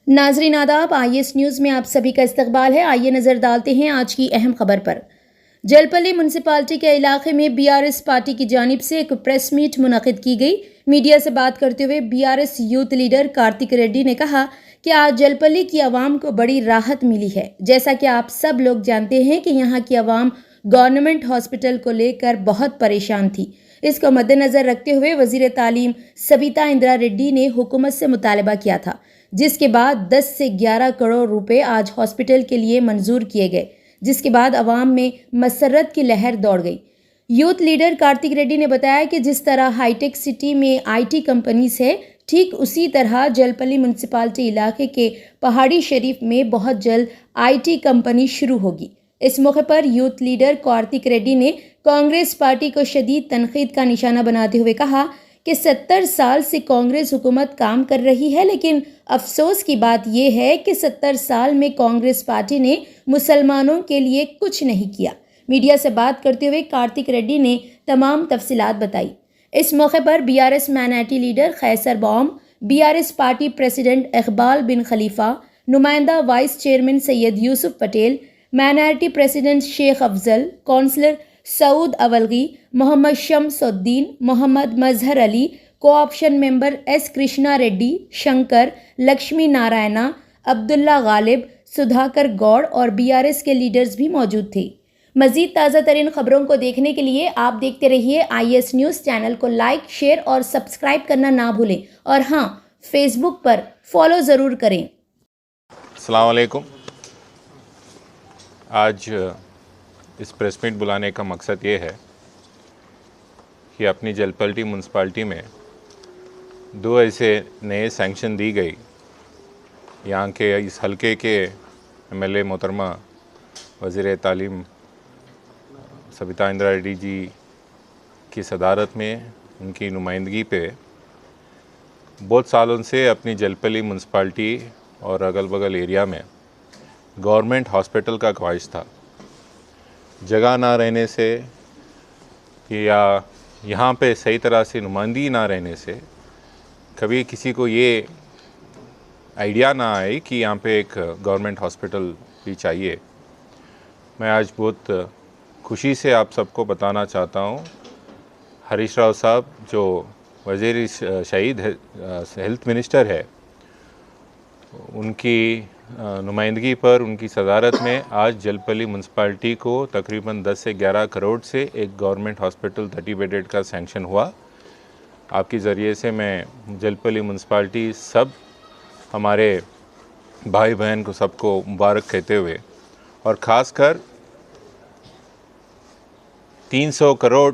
नाजरीन आदाब, IS news में आप सभी का इस्तकबाल है। आइए नज़र डालते हैं आज की अहम खबर पर। जलपल्ली म्यूनसिपालिटी के इलाके में BRS पार्टी की जानिब से एक प्रेस मीट मुनक़िद की गई। मीडिया से बात करते हुए BRS youth leader Kartik Reddy ने कहा कि आज जलपल्ली की आवाम को बड़ी राहत मिली है। जैसा कि आप सब लोग जानते हैं कि यहाँ की आवाम गवर्नमेंट हॉस्पिटल को लेकर बहुत परेशान थी। इसको मद्देनजर रखते हुए वजीर तालीम सविता इंदिरा रेड्डी ने हुकूमत से मुतालबा किया था, जिसके बाद 10 से 11 करोड़ रुपए आज हॉस्पिटल के लिए मंजूर किए गए, जिसके बाद अवाम में मसरत की लहर दौड़ गई। यूथ लीडर कार्तिक रेड्डी ने बताया कि जिस तरह हाईटेक सिटी में IT कंपनीज है, ठीक उसी तरह जलपल्ली म्यूनसिपालिटी इलाके के पहाड़ी शरीफ में बहुत जल्द IT कंपनी शुरू होगी। इस मौके पर यूथ लीडर कार्तिक रेड्डी ने कांग्रेस पार्टी को शदीद तनकीद का निशाना बनाते हुए कहा कि 70 साल से कांग्रेस हुकूमत काम कर रही है, लेकिन अफसोस की बात यह है कि 70 साल में कांग्रेस पार्टी ने मुसलमानों के लिए कुछ नहीं किया। मीडिया से बात करते हुए कार्तिक रेड्डी ने तमाम तफसीलात बताई। इस मौके पर BRS माइनॉरिटी लीडर खैसर बॉम, BRS party president Iqbal bin Khalifa, नुमाइंदा vice chairman Syed Yousuf Patel, minority president Sheikh Afzal, councillor Saud Awalgi, Mohammed Shamsuddin, Mohammed Mazhar Ali, cooption member S Krishna Reddy, Shankar, Lakshmi Narayana, Abdulla Ghalib, Sudhakar Goud और BRS के लीडर्स भी मौजूद थे। मजीद ताज़ा तरीन खबरों को देखने के लिए आप देखते रहिए IS न्यूज़। चैनल को लाइक, शेयर और सब्सक्राइब करना ना भूलें, और हाँ, फेसबुक पर फॉलो ज़रूर करें। अस्सलाम वालेकुम। आज इस प्रेस मीट बुलाने का मकसद ये है कि अपनी जलपल्ली म्यूनसिपाल्टी में दो ऐसे नए सैंक्शन दी गई। यहाँ के इस हलके के MLA मोहतरमा वज़ीर तालीम सविता इंदिरा रेड्डी जी की सदारत में, उनकी नुमाइंदगी पे बहुत सालों से अपनी जलपल्ली म्यूनसिपाल्टी और अगल बगल एरिया में गवर्नमेंट हॉस्पिटल का ख्वाहिश था। जगह ना रहने से या यहाँ पे सही तरह से नुमाइंदगी ना रहने से कभी किसी को ये आइडिया ना आए कि यहाँ पे एक गवर्नमेंट हॉस्पिटल भी चाहिए। मैं आज बहुत खुशी से आप सबको बताना चाहता हूँ, हरीश राव साहब जो वज़ीर शहीद हेल्थ मिनिस्टर है, उनकी नुमाइंदगी पर, उनकी सदारत में आज जलपल्ली म्यूनसिपाल्टी को तकरीबन 10 से 11 करोड़ से एक गवर्नमेंट हॉस्पिटल 30 बेडेड का सैंक्शन हुआ। आपके ज़रिए से मैं जलपल्ली म्यूनसिपाल्टी सब हमारे भाई बहन को सबको मुबारक कहते हुए, और ख़ासकर 300 करोड़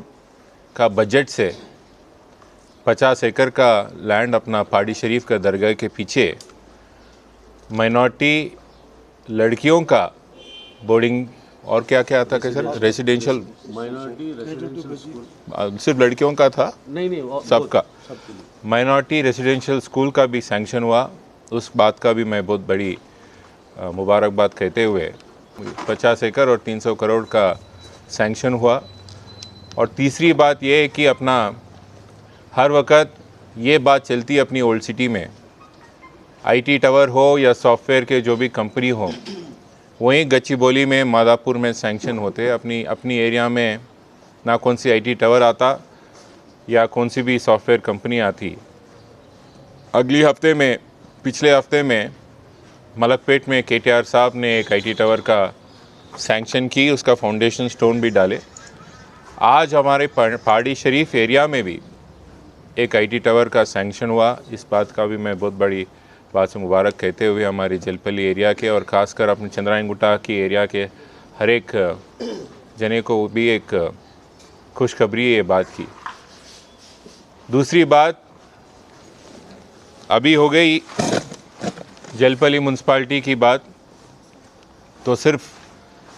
का बजट से 50 एकड़ का लैंड अपना पहाड़ी शरीफ का दरगाह के पीछे माइनॉरिटी लड़कियों का बोर्डिंग और क्या क्या आता है सर, रेसिडेंशियल, सिर्फ लड़कियों का था? नहीं, सबका माइनॉरिटी रेसिडेंशियल स्कूल का भी सैंक्शन हुआ। उस बात का भी मैं बहुत बड़ी मुबारकबाद कहते हुए 50 एकड़ और 300 करोड़ का सैंक्शन हुआ। और तीसरी बात यह है कि अपना हर वक्त ये बात चलती है अपनी ओल्ड सिटी में, IT टावर हो या सॉफ्टवेयर के जो भी कंपनी हो, वहीं गच्चीबोली में, मादापुर में सैंक्शन होते। अपनी एरिया में ना कौन सी IT टावर आता या कौन सी भी सॉफ्टवेयर कंपनी आती। पिछले हफ्ते में मलकपेट में KTR साहब ने एक IT टावर का सैंक्शन की, उसका फाउंडेशन स्टोन भी डाले। आज हमारे पहाड़ी शरीफ एरिया में भी एक IT टावर का सैंक्शन हुआ। इस बात का भी मैं बहुत बड़ी बात से मुबारक कहते हुए हमारी जलपल्ली एरिया के और ख़ासकर अपने चंद्रायन गुट्टा की एरिया के हर एक जने को भी एक खुशखबरी ये बात की। दूसरी बात अभी हो गई जलपल्ली म्यूनसिपाल्टी की बात, तो सिर्फ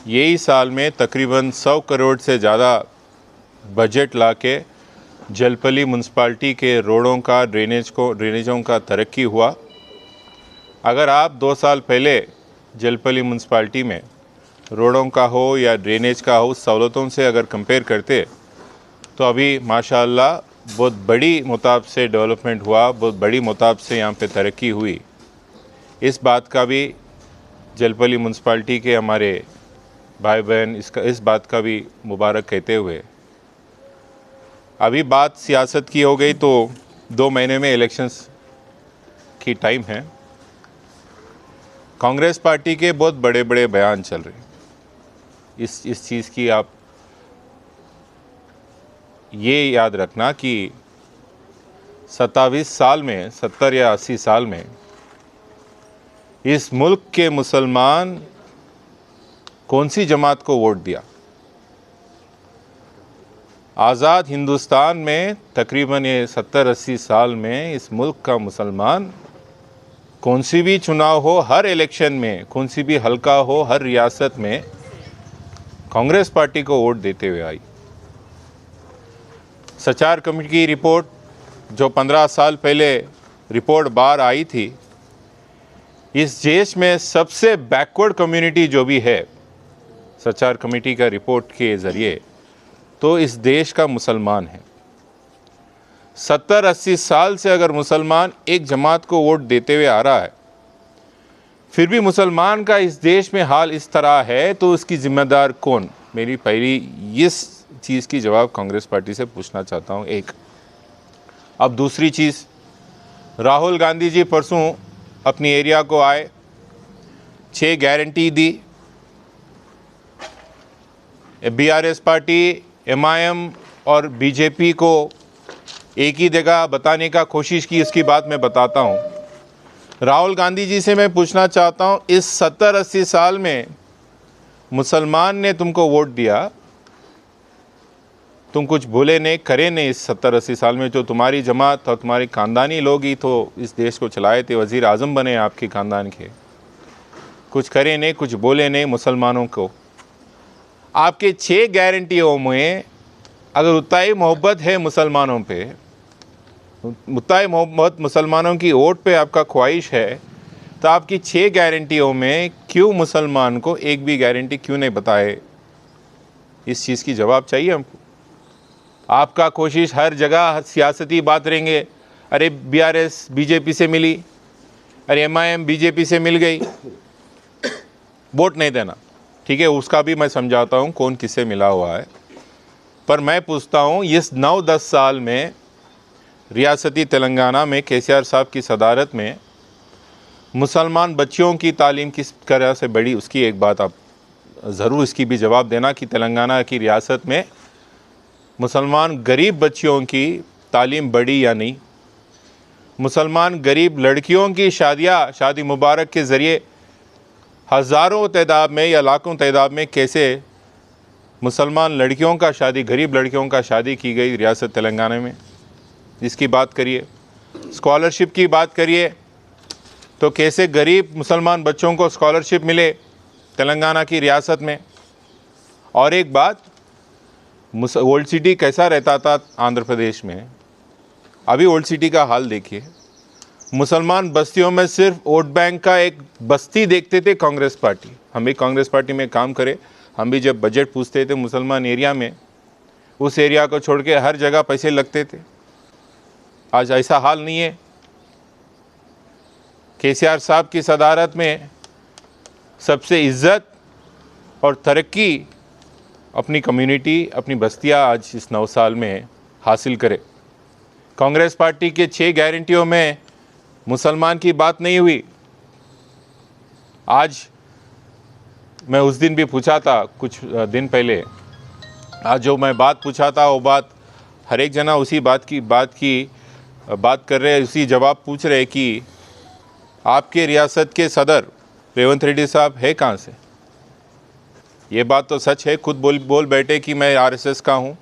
यही साल में तकरीबन 100 करोड़ से ज़्यादा बजट लाके जलपल्ली म्यूनसिपाल्टी के रोडों का, ड्रेनेजों का तरक्की हुआ। अगर आप 2 साल पहले जलपल्ली म्यूनसिपाल्टी में रोडों का हो या ड्रेनेज का हो सहूलतों से अगर कंपेयर करते, तो अभी माशाअल्लाह बहुत बड़ी मुताब से डेवलपमेंट हुआ, बहुत बड़ी मुताब से यहाँ पे तरक्की हुई। इस बात का भी जलपल्ली म्यूनसिपाल्टी के हमारे भाई बहन इस बात का भी मुबारक कहते हुए, अभी बात सियासत की हो गई तो 2 महीने में इलेक्शंस की टाइम है। कांग्रेस पार्टी के बहुत बड़े बड़े बयान चल रहे हैं। इस चीज़ की आप ये याद रखना कि 27 साल में, 70 या 80 साल में इस मुल्क के मुसलमान कौन सी जमात को वोट दिया? आज़ाद हिंदुस्तान में तकरीबन ये 70-80 साल में इस मुल्क का मुसलमान कौन सी भी चुनाव हो, हर इलेक्शन में, कौन सी भी हल्का हो, हर रियासत में कांग्रेस पार्टी को वोट देते हुए आई। सचार कमेटी की रिपोर्ट जो 15 साल पहले रिपोर्ट बाहर आई थी, इस देश में सबसे बैकवर्ड कम्युनिटी जो भी है, सचार कमेटी का रिपोर्ट के ज़रिए, तो इस देश का मुसलमान है। 70-80 साल से अगर मुसलमान एक जमात को वोट देते हुए आ रहा है, फिर भी मुसलमान का इस देश में हाल इस तरह है, तो उसकी जिम्मेदार कौन? मेरी पहली इस चीज़ की जवाब कांग्रेस पार्टी से पूछना चाहता हूँ। एक अब दूसरी चीज़, राहुल गांधी जी परसों अपनी एरिया को आए, 6 गारंटी दी। बीआरएस पार्टी, एमआईएम और बीजेपी को एक ही जगह बताने का कोशिश की, इसकी बात मैं बताता हूँ। राहुल गांधी जी से मैं पूछना चाहता हूँ, इस 70-80 साल में मुसलमान ने तुमको वोट दिया, तुम कुछ बोले नहीं, करे नहीं। इस 70-80 साल में जो तुम्हारी जमात और तुम्हारे ख़ानदानी लोग ही तो इस देश को चलाए थे, वज़ीर आज़म बने आपके ख़ानदान के, कुछ करे नहीं, कुछ बोले नहीं मुसलमानों को। आपके 6 गारंटियों में अगर उतना ही मोहब्बत है मुसलमानों पे, उतना ही मोहब्बत मुसलमानों की वोट पे आपका ख्वाहिश है, तो आपकी 6 गारंटियों में क्यों मुसलमान को एक भी गारंटी क्यों नहीं बताए? इस चीज़ की जवाब चाहिए हमको। आपका कोशिश हर जगह सियासती बात रहेंगे, अरे बीआरएस बीजेपी से मिली, अरे एमआईएम बीजेपी से मिल गई, वोट नहीं देना। ठीक है, उसका भी मैं समझाता हूँ कौन किससे मिला हुआ है। पर मैं पूछता हूँ, इस 9-10 साल में रियासती तेलंगाना में केसीआर साहब की सदारत में मुसलमान बच्चियों की तालीम किस तरह से बढ़ी, उसकी एक बात आप ज़रूर इसकी भी जवाब देना कि तेलंगाना की रियासत में मुसलमान गरीब बच्चियों की तालीम बढ़ी या नहीं। मुसलमान गरीब लड़कियों की शादी मुबारक के ज़रिए हज़ारों तादाद में या लाखों तादाद में कैसे मुसलमान लड़कियों का शादी, गरीब लड़कियों का शादी की गई रियासत तेलंगाना में, इसकी बात करिए। स्कॉलरशिप की बात करिए तो कैसे गरीब मुसलमान बच्चों को स्कॉलरशिप मिले तेलंगाना की रियासत में। और एक बात, ओल्ड सिटी कैसा रहता था आंध्र प्रदेश में, अभी ओल्ड सिटी का हाल देखिए। मुसलमान बस्तियों में सिर्फ वोट बैंक का एक बस्ती देखते थे कांग्रेस पार्टी। हम भी कांग्रेस पार्टी में काम करे, हम भी जब बजट पूछते थे मुसलमान एरिया में, उस एरिया को छोड़ के हर जगह पैसे लगते थे। आज ऐसा हाल नहीं है। केसीआर साहब की सदारत में सबसे इज्जत और तरक्की अपनी कम्युनिटी, अपनी बस्तियां आज इस 9 साल में हासिल करे। कांग्रेस पार्टी के 6 गारंटियों में मुसलमान की बात नहीं हुई। आज मैं उस दिन भी पूछा था, कुछ दिन पहले, आज जो मैं बात पूछा था वो बात हर एक जना उसी बात कर रहे हैं, उसी जवाब पूछ रहे कि आपके रियासत के सदर रेवंत रेड्डी साहब है कहाँ से। ये बात तो सच है, खुद बोल बैठे कि मैं आरएसएस का हूँ,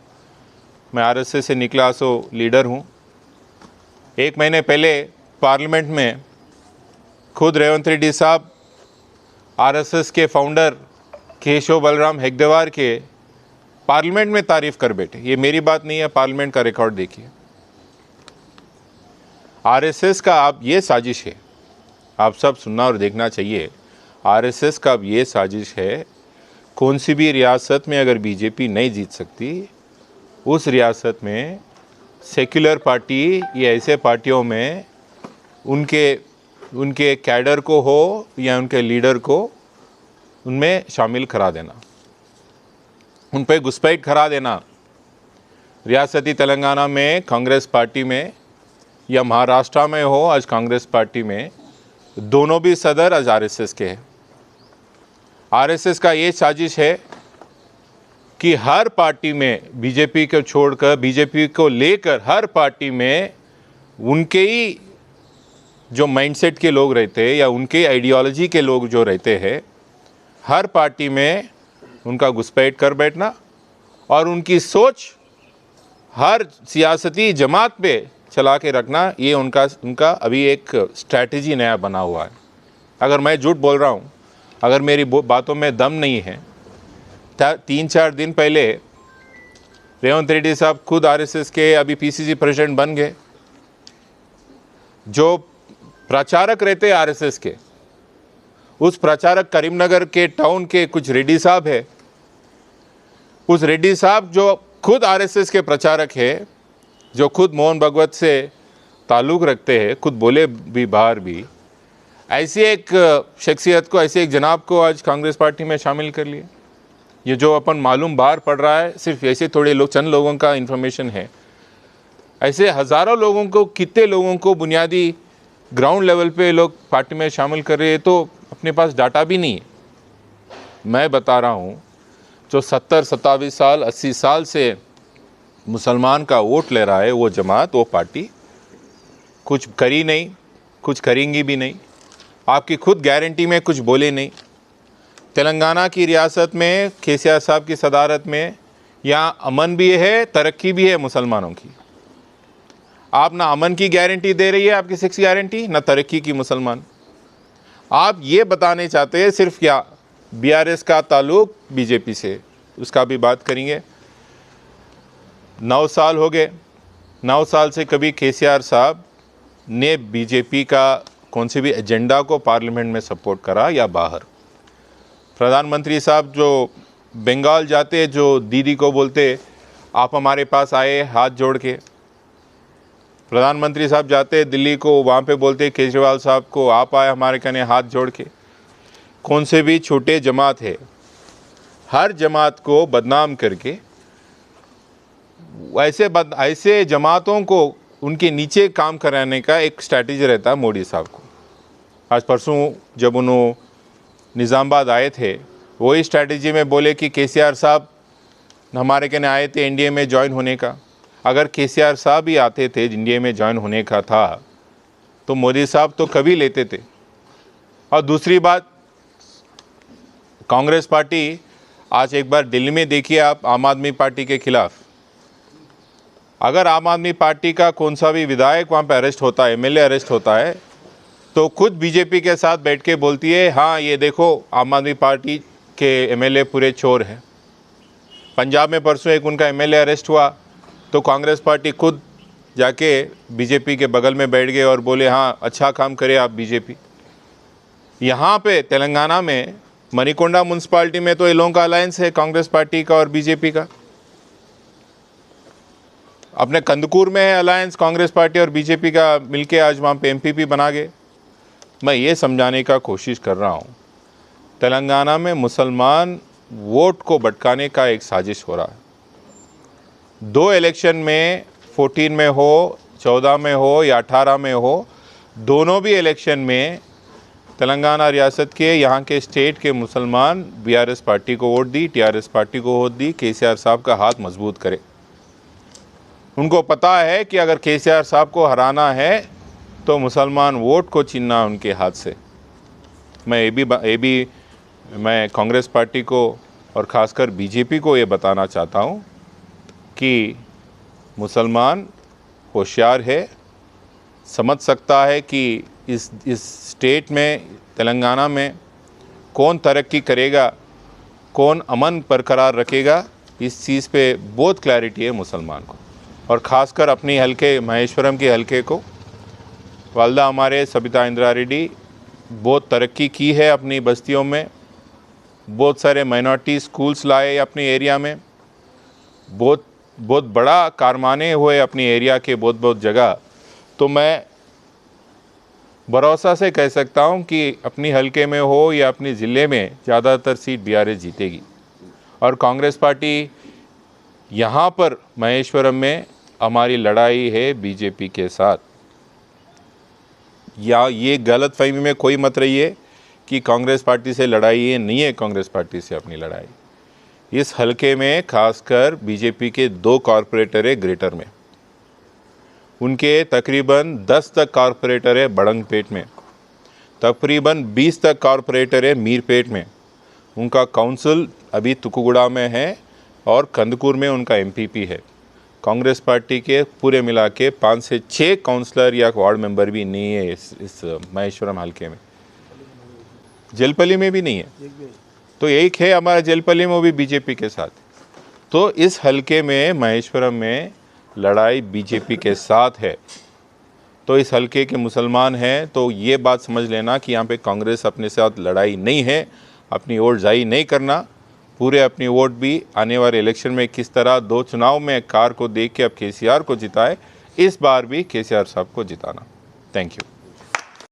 मैं आरएसएस से निकला सो लीडर हूँ। 1 महीने पहले पार्लियामेंट में खुद रेवंत रेड्डी साहब आरएसएस के फाउंडर केशव बलराम हेगडेवार के पार्लियामेंट में तारीफ़ कर बैठे। ये मेरी बात नहीं है, पार्लियामेंट का रिकॉर्ड देखिए। आरएसएस का अब ये साजिश है, आप सब सुनना और देखना चाहिए। आरएसएस का अब ये साजिश है, कौन सी भी रियासत में अगर बीजेपी नहीं जीत सकती, उस रियासत में सेक्युलर पार्टी या ऐसे पार्टियों में उनके उनके कैडर को हो या उनके लीडर को उनमें शामिल करा देना, उन पर घुसपैठ करा देना। रियासती तेलंगाना में कांग्रेस पार्टी में या महाराष्ट्र में हो आज कांग्रेस पार्टी में, दोनों भी सदर आज आरएसएस के हैं। आरएसएस का ये साजिश है कि हर पार्टी में बीजेपी को छोड़कर, बीजेपी को लेकर हर पार्टी में उनके ही जो माइंडसेट के लोग रहते हैं या उनके आइडियोलॉजी के लोग जो रहते हैं, हर पार्टी में उनका घुसपैठ कर बैठना और उनकी सोच हर सियासती जमात पे चला के रखना, ये उनका अभी एक स्ट्रैटेजी नया बना हुआ है। अगर मैं झूठ बोल रहा हूँ, अगर मेरी बातों में दम नहीं है, 3-4 दिन पहले रेवंत रेड्डी साहब खुद आरएसएस के अभी पीसीसी प्रेसिडेंट बन गए। जो प्रचारक रहते आरएसएस के, उस प्रचारक करीमनगर के टाउन के कुछ रेड्डी साहब है, उस रेड्डी साहब जो खुद आरएसएस के प्रचारक है, जो खुद मोहन भगवत से ताल्लुक़ रखते हैं, खुद बोले भी बाहर भी, ऐसी एक शख्सियत को, ऐसे एक जनाब को आज कांग्रेस पार्टी में शामिल कर लिए। ये जो अपन मालूम बाहर पड़ रहा है, सिर्फ ऐसे थोड़े लोग, चंद लोगों का इन्फॉर्मेशन है। ऐसे हज़ारों लोगों को, कितने लोगों को बुनियादी ग्राउंड लेवल पे लोग पार्टी में शामिल कर रहे हैं, तो अपने पास डाटा भी नहीं है। मैं बता रहा हूँ, जो 70-27 साल 80 साल से मुसलमान का वोट ले रहा है, वो जमात, वो पार्टी कुछ करी नहीं, कुछ करेंगी भी नहीं। आपकी खुद गारंटी में कुछ बोले नहीं। तेलंगाना की रियासत में केसीआर साहब की सदारत में यहाँ अमन भी है, तरक्की भी है मुसलमानों की। आप ना अमन की गारंटी दे रही है आपकी 6 गारंटी, ना तरक्की की मुसलमान। आप ये बताने चाहते हैं सिर्फ क्या बीआरएस का ताल्लुक बीजेपी से, उसका भी बात करेंगे। 9 साल हो गए, 9 साल से कभी केसीआर साहब ने बीजेपी का कौन से भी एजेंडा को पार्लियामेंट में सपोर्ट करा या बाहर। प्रधानमंत्री साहब जो बंगाल जाते, जो दीदी को बोलते आप हमारे पास आए हाथ जोड़ के, प्रधानमंत्री साहब जाते दिल्ली को, वहाँ पे बोलते केजरीवाल साहब को आप आए हमारे कने हाथ जोड़ के। कौन से भी छोटे जमात है, हर जमात को बदनाम करके ऐसे जमातों को उनके नीचे काम कराने का एक स्ट्रैटेजी रहता है मोदी साहब को। आज परसों जब उन्होंने निज़ामाबाद आए थे, वही स्ट्रैटेजी में बोले कि केसीआर साहब हमारे कहने आए थे एनडीए में ज्वाइन होने का। अगर केसीआर साहब भी आते थे, एनडीए में ज्वाइन होने का था, तो मोदी साहब तो कभी लेते थे। और दूसरी बात, कांग्रेस पार्टी आज एक बार दिल्ली में देखिए आप, आम आदमी पार्टी के खिलाफ, अगर आम आदमी पार्टी का कौन सा भी विधायक वहाँ पे अरेस्ट होता है, एमएलए अरेस्ट होता है, तो खुद बीजेपी के साथ बैठ के बोलती है हाँ ये देखो आम आदमी पार्टी के एमएलए पूरे चोर हैं। पंजाब में परसों एक उनका एमएलए अरेस्ट हुआ, तो कांग्रेस पार्टी खुद जाके बीजेपी के बगल में बैठ गए और बोले हाँ अच्छा काम करे आप बीजेपी। यहाँ पे तेलंगाना में मणिकोंडा म्यूनसिपालिटी में तो ये लोगों का अलायंस है, कांग्रेस पार्टी का और बीजेपी का। अपने कंदकूर में है अलायंस, कांग्रेस पार्टी और बीजेपी का मिलके आज वहाँ पे एमपीपी बना गए। मैं ये समझाने का कोशिश कर रहा हूँ, तेलंगाना में मुसलमान वोट को भटकाने का एक साजिश हो रहा है। 2 इलेक्शन में 14 में हो, 14 में हो या 18 में हो, दोनों भी इलेक्शन में तेलंगाना रियासत के, यहाँ के स्टेट के मुसलमान बीआरएस पार्टी को वोट दी, टीआरएस पार्टी को वोट दी, केसीआर साहब का हाथ मजबूत करे। उनको पता है कि अगर केसीआर साहब को हराना है तो मुसलमान वोट को छीनना उनके हाथ से। मैं कांग्रेस पार्टी को और ख़ासकर बीजेपी को ये बताना चाहता हूँ कि मुसलमान होशियार है, समझ सकता है कि इस स्टेट में, तेलंगाना में कौन तरक्की करेगा, कौन अमन बरकरार रखेगा, इस चीज़ पे बहुत क्लैरिटी है मुसलमान को। और ख़ासकर अपनी हलके महेश्वरम के हलके को, वालदा हमारे सबिता इंदिरा रेड्डी बहुत तरक्की की है अपनी बस्तियों में, बहुत सारे माइनॉरिटी स्कूल्स लाए अपने एरिया में, बहुत बड़ा कारखाने हुए अपनी एरिया के बहुत जगह। तो मैं भरोसा से कह सकता हूं कि अपनी हलके में हो या अपने ज़िले में ज़्यादातर सीट बीआरएस जीतेगी। और कांग्रेस पार्टी यहाँ पर महेश्वरम में हमारी लड़ाई है बीजेपी के साथ। या ये गलत फहमी में कोई मत रहिए कि कांग्रेस पार्टी से लड़ाई है, नहीं है कांग्रेस पार्टी से अपनी लड़ाई। इस हलके में खासकर बीजेपी के 2 कॉरपोरेटर है ग्रेटर में, उनके तकरीबन 10 तक कॉरपोरेटर है बड़ंगपेट में, तकरीबन 20 तक कॉरपोरेटर है मीरपेट में, उनका काउंसिल अभी तुकुगुड़ा में है और कंदकूर में उनका एमपीपी है। कांग्रेस पार्टी के पूरे मिला के 5 से 6 काउंसलर या वार्ड मेंबर भी नहीं है इस महेश्वरम हलके में। जलपल्ली में भी नहीं है, तो एक है हमारा जलपल्ली में, वो भी बीजेपी के साथ। तो इस हलके में महेश्वरम में लड़ाई बीजेपी के साथ है। तो इस हलके के मुसलमान हैं तो ये बात समझ लेना कि यहाँ पे कांग्रेस अपने साथ लड़ाई नहीं है, अपनी वोट ज़ाई नहीं करना। पूरे अपनी वोट भी आने वाले इलेक्शन में किस तरह 2 चुनाव में कार को देख के अब केसीआर को जिताए, इस बार भी केसीआर साहब को जिताना। Thank you.